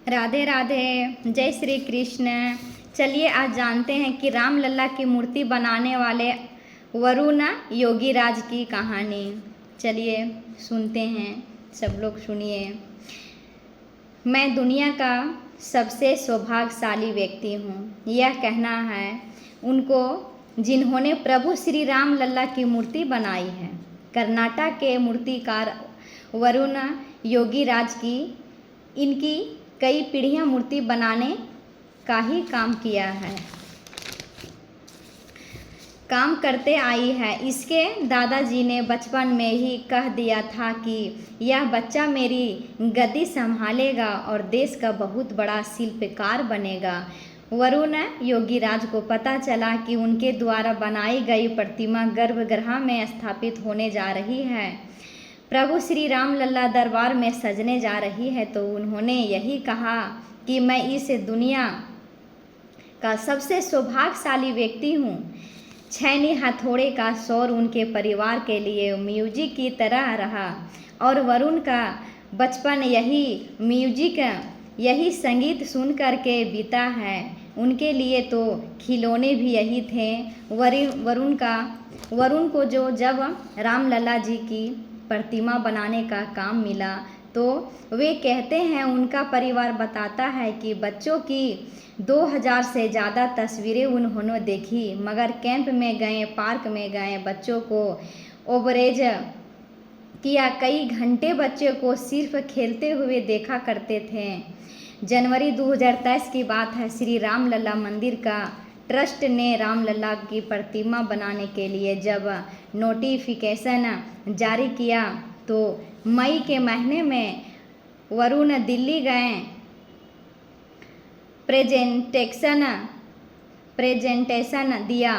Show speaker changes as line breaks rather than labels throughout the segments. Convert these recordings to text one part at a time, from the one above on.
राधे राधे, जय श्री कृष्ण। चलिए आज जानते हैं कि राम लल्ला की मूर्ति बनाने वाले वरुण योगीराज की कहानी। चलिए सुनते हैं, सब लोग सुनिए। मैं दुनिया का सबसे सौभाग्यशाली व्यक्ति हूँ, यह कहना है उनको जिन्होंने प्रभु श्री राम लल्ला की मूर्ति बनाई है। कर्नाटक के मूर्तिकार वरुण योगीराज की इनकी कई पीढ़ियां मूर्ति बनाने का ही काम किया है, काम करते आई है। इसके दादाजी ने बचपन में ही कह दिया था कि यह बच्चा मेरी गद्दी संभालेगा और देश का बहुत बड़ा शिल्पकार बनेगा। वरुण योगीराज को पता चला कि उनके द्वारा बनाई गई प्रतिमा गर्भगृह में स्थापित होने जा रही है, प्रभु श्री राम लल्ला दरबार में सजने जा रही है, तो उन्होंने यही कहा कि मैं इस दुनिया का सबसे सौभाग्यशाली व्यक्ति हूँ। छैनी हथौड़े का शोर उनके परिवार के लिए म्यूजिक की तरह रहा और वरुण का बचपन यही म्यूजिक, यही संगीत सुन कर के बीता है। उनके लिए तो खिलौने भी यही थे। वरुण को जब राम लल्ला जी की प्रतिमा बनाने का काम मिला तो वे कहते हैं, उनका परिवार बताता है कि बच्चों की 2000 से ज़्यादा तस्वीरें उन्होंने देखी, मगर कैंप में गए, पार्क में गए, बच्चों को ओवरेज किया। कई घंटे बच्चे को सिर्फ खेलते हुए देखा करते थे। जनवरी 2023 की बात है। श्री राम लल्ला मंदिर का ट्रस्ट ने राम लल्ला की प्रतिमा बनाने के लिए जब नोटिफिकेशन जारी किया तो मई के महीने में वरुण दिल्ली गए, प्रेजेंटेशन दिया,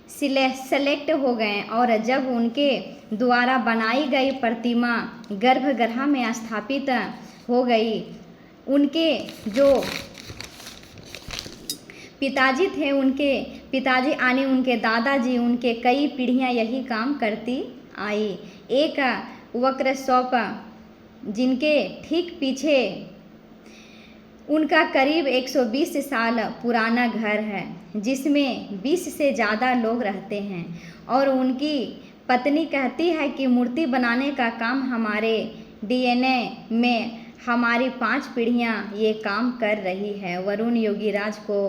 सेलेक्ट हो गए और जब उनके द्वारा बनाई गई प्रतिमा गर्भगृह में स्थापित हो गई, उनके जो पिताजी थे, उनके पिताजी यानी उनके दादाजी, उनके कई पीढ़ियां यही काम करती आई। एक वर्कशॉप जिनके ठीक पीछे उनका करीब 120 साल पुराना घर है, जिसमें 20 से ज़्यादा लोग रहते हैं और उनकी पत्नी कहती है कि मूर्ति बनाने का काम हमारे डीएनए में हमारी 5 पीढ़ियां ये काम कर रही है। वरुण योगीराज को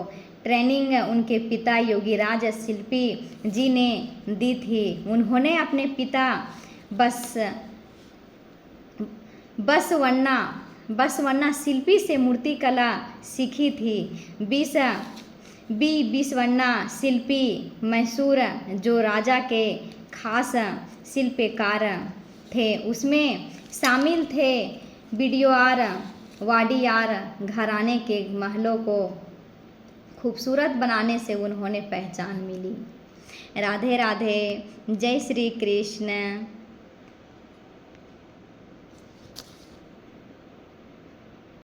ट्रेनिंग उनके पिता योगीराज शिल्पी जी ने दी थी। उन्होंने अपने पिता बसवन्ना शिल्पी से मूर्ति कला सीखी थी। बिसवन्ना शिल्पी मैसूर जो राजा के खास शिल्पकार थे, उसमें शामिल थे वाडियार घराने के महलों को खूबसूरत बनाने से उन्होंने पहचान मिली। राधे राधे, जय श्री कृष्ण।